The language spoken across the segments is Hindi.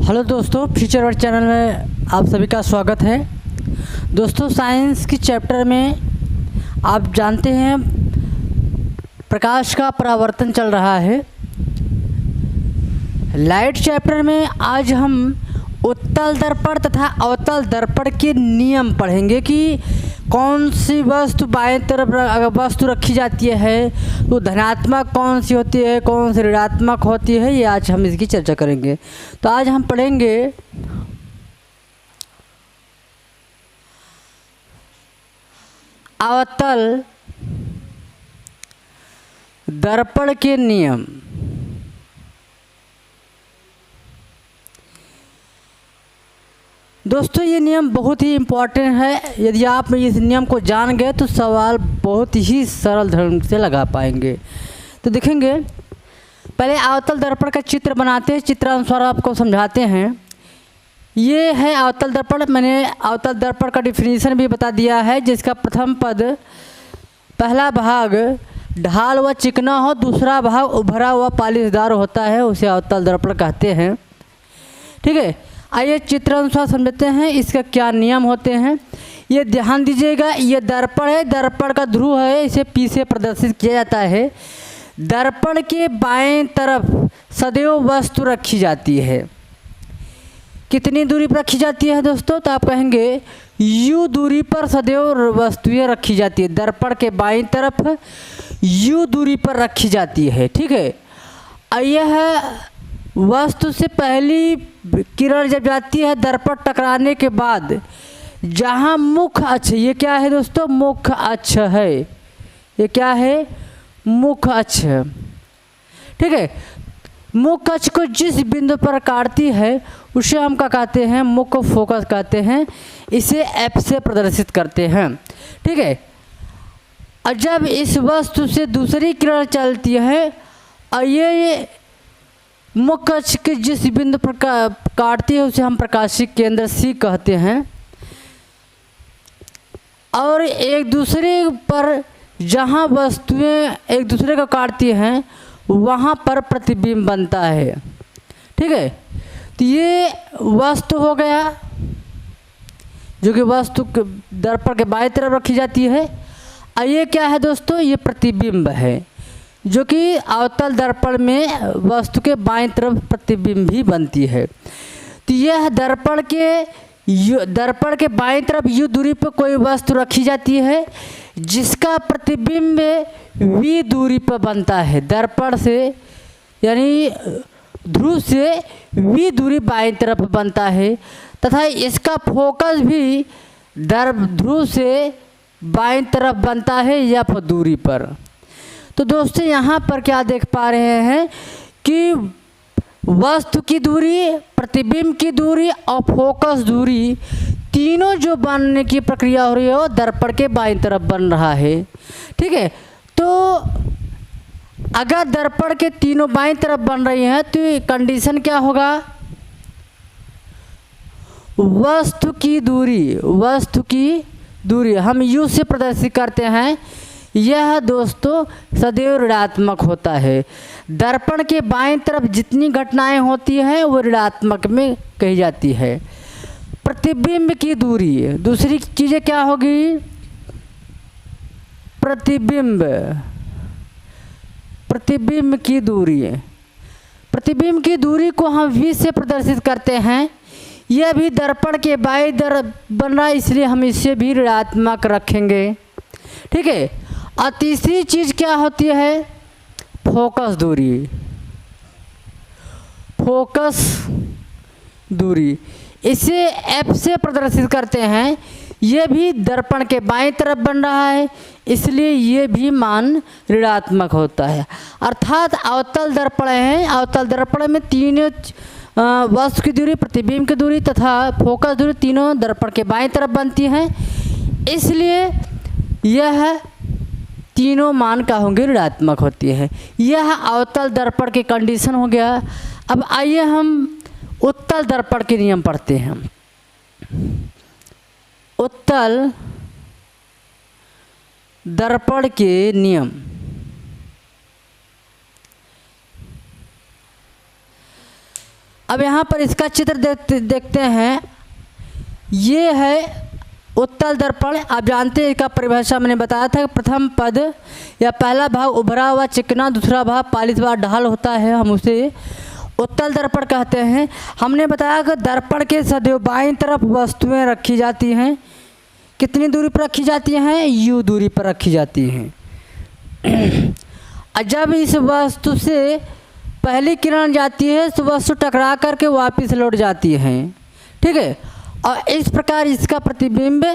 हेलो दोस्तों, फ्यूचर वर्ड चैनल में आप सभी का स्वागत है। दोस्तों, साइंस की चैप्टर में आप जानते हैं प्रकाश का परावर्तन चल रहा है। लाइट चैप्टर में आज हम उत्तल दर्पण तथा अवतल दर्पण के नियम पढ़ेंगे कि कौन सी वस्तु बाएं तरफ अगर वस्तु रखी जाती है तो धनात्मक कौन सी होती है, कौन सी ऋणात्मक होती है। ये आज हम इसकी चर्चा करेंगे। तो आज हम पढ़ेंगे अवतल दर्पण के नियम। दोस्तों, ये नियम बहुत ही इम्पोर्टेंट है। यदि आप इस नियम को जान गए तो सवाल बहुत ही सरल ढंग से लगा पाएंगे। तो देखेंगे, पहले अवतल दर्पण का चित्र बनाते हैं, चित्रानुसार आपको समझाते हैं। ये है अवतल दर्पण। मैंने अवतल दर्पण का डिफिनीशन भी बता दिया है, जिसका प्रथम पद पहला भाग ढाल व चिकना हो, दूसरा भाग उभरा व पालिशदार होता है, उसे अवतल दर्पण कहते हैं। ठीक है, आइए चित्र अनुसार समझते हैं इसका क्या नियम होते हैं। ये ध्यान दीजिएगा, ये दर्पण है, दर्पण का ध्रुव है, इसे पी से प्रदर्शित किया जाता है। दर्पण के बाएं तरफ सदैव वस्तु रखी जाती है। कितनी दूरी पर रखी जाती है दोस्तों? तो आप कहेंगे U दूरी पर सदैव वस्तुएं रखी जाती है। दर्पण के बाएं तरफ U दूरी पर रखी जाती है। ठीक है, यह वस्तु से पहली किरण जब जाती है दर्पण टकराने के बाद जहाँ मुख्य अक्ष, ये क्या है दोस्तों? मुख्य अक्ष है। ये क्या है? मुख्य अक्ष। ठीक है, मुख्य अक्ष को जिस बिंदु पर काटती है उसे हम क्या कहते हैं? मुख्य फोकस कहते हैं। इसे F से प्रदर्शित करते हैं। ठीक है, और जब इस वस्तु से दूसरी किरण चलती है और ये मुख्य अक्ष के जिस बिंदु पर काटती है उसे हम प्रकाशिक केंद्र C कहते हैं। और एक दूसरे पर जहाँ वस्तुएं एक दूसरे को काटती हैं वहाँ पर प्रतिबिंब बनता है। ठीक है, तो ये वस्तु हो गया जो कि वस्तु दर्पण के बाएं तरफ रखी जाती है। और ये क्या है दोस्तों? ये प्रतिबिंब है जो कि अवतल दर्पण में वस्तु के बाएं तरफ प्रतिबिंब भी बनती है। तो यह दर्पण के बाएं तरफ U दूरी पर कोई वस्तु रखी जाती है जिसका प्रतिबिंब V दूरी पर बनता है। दर्पण से यानी ध्रुव से V दूरी बाएं तरफ बनता है तथा इसका फोकस भी ध्रुव से बाएं तरफ बनता है F दूरी पर। तो दोस्तों, यहाँ पर क्या देख पा रहे हैं कि वस्तु की दूरी, प्रतिबिंब की दूरी और फोकस दूरी तीनों जो बनने की प्रक्रिया हो रही है वो दर्पण के बाईं तरफ बन रहा है। ठीक है, तो अगर दर्पण के तीनों बाईं तरफ बन रही हैं तो कंडीशन क्या होगा? वस्तु की दूरी हम U से प्रदर्शित करते हैं। यह दोस्तों सदैव ऋणात्मक होता है। दर्पण के बाएं तरफ जितनी घटनाएं होती हैं वो ऋणात्मक में कही जाती है। प्रतिबिंब की दूरी, दूसरी चीज़ें क्या होगी? प्रतिबिंब की दूरी को हम V से प्रदर्शित करते हैं। यह भी दर्पण के बाएं तरफ बन रहा है, इसलिए हम इसे भी ऋणात्मक रखेंगे। ठीक है, और तीसरी चीज़ क्या होती है? फोकस दूरी, इसे F से प्रदर्शित करते हैं। ये भी दर्पण के बाएं तरफ बन रहा है, इसलिए ये भी मान ऋणात्मक होता है। अर्थात अवतल दर्पण है, अवतल दर्पण में तीनों वस्तु की दूरी, प्रतिबिंब की दूरी तथा फोकस दूरी तीनों दर्पण के बाएं तरफ बनती हैं, इसलिए यह तीनों मान का होंगे? ऋणात्मक होती है। यह अवतल दर्पण की कंडीशन हो गया। अब आइए हम उत्तल दर्पण के नियम पढ़ते हैं। उत्तल दर्पण के नियम। अब यहाँ पर इसका चित्र देखते हैं। ये है उत्तल दर्पण। आप जानते हैं इसका परिभाषा मैंने बताया था कि प्रथम पद या पहला भाग उभरा हुआ चिकना, दूसरा भाग पालिश हुआ ढाल होता है, हम उसे उत्तल दर्पण कहते हैं। हमने बताया कि दर्पण के सदैव बाईं तरफ वस्तुएं रखी जाती हैं। कितनी दूरी पर रखी जाती हैं? u दूरी पर रखी जाती हैं। जब इस वस्तु से पहली किरण जाती है तो वस्तु टकरा करके वापस लौट जाती है, ठीक है। और इस प्रकार इसका प्रतिबिंब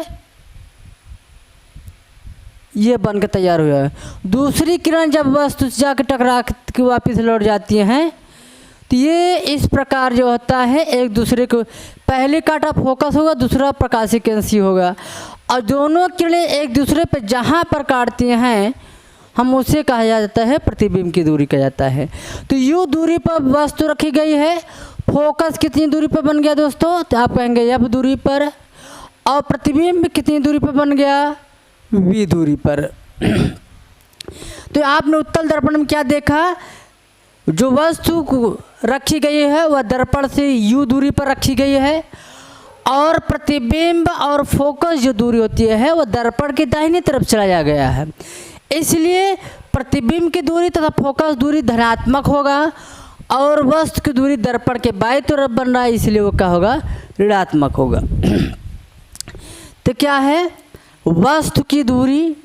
ये बन के तैयार हुआ है। दूसरी किरण जब वस्तु से जाकर टकरा के वापस लौट जाती हैं तो ये इस प्रकार जो होता है एक दूसरे को, पहले काटा फोकस होगा, दूसरा प्रकाशिकेंसी होगा, और दोनों किरणें एक दूसरे पे जहाँ पर काटती हैं हम उसे कहा जाता है प्रतिबिंब की दूरी कहा जाता है। तो u दूरी पर वस्तु रखी गई है। फोकस कितनी दूरी पर बन गया दोस्तों? तो आप कहेंगे f दूरी पर। और प्रतिबिंब कितनी दूरी पर बन गया? v दूरी पर। तो आपने उत्तल दर्पण में क्या देखा? जो वस्तु रखी गई है वह दर्पण से u दूरी पर रखी गई है, और प्रतिबिंब और फोकस जो दूरी होती है वह दर्पण की दाहिनी तरफ चला गया है। इसलिए प्रतिबिंब की दूरी तथा फोकस दूरी धनात्मक होगा, और वस्तु की दूरी दर्पण के बाईं तरफ बन रहा है, इसलिए वो क्या होगा? ऋणात्मक होगा। तो क्या है? वस्तु की दूरी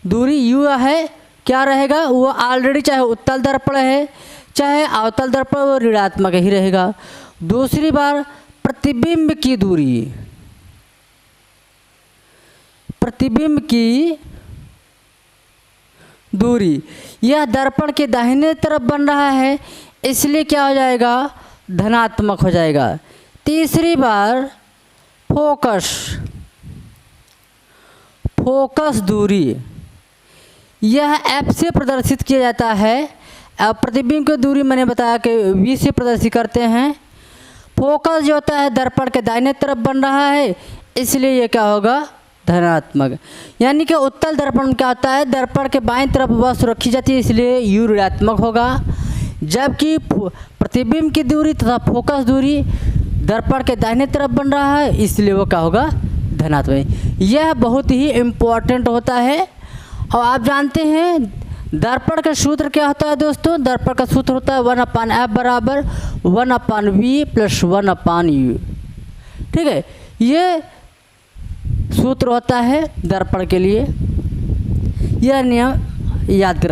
u है, क्या रहेगा? वो ऑलरेडी चाहे उत्तल दर्पण है चाहे अवतल दर्पण, वो ऋणात्मक ही रहेगा। दूसरी बार प्रतिबिंब की दूरी यह दर्पण के दाहिने तरफ बन रहा है, इसलिए क्या हो जाएगा? धनात्मक हो जाएगा। तीसरी बार फोकस दूरी यह f से प्रदर्शित किया जाता है। अब प्रतिबिंब की दूरी मैंने बताया कि v से प्रदर्शित करते हैं। फोकस जो होता है दर्पण के दाहिने तरफ बन रहा है, इसलिए ये क्या होगा? धनात्मक। यानी कि उत्तल दर्पण में क्या होता है? दर्पण के बाईं तरफ वस्तु रखी जाती है, इसलिए u ऋणात्मक होगा। जबकि प्रतिबिंब की दूरी तथा फोकस दूरी दर्पण के दाहिने तरफ बन रहा है, इसलिए वो क्या होगा? धनात्मक। यह बहुत ही इम्पोर्टेंट होता है। और आप जानते हैं दर्पण का सूत्र क्या होता है दोस्तों? दर्पण का सूत्र होता है 1/f बराबर 1/v प्लस 1/u, ठीक है। ये सूत्र होता है दर्पण के लिए। यह नियम याद रख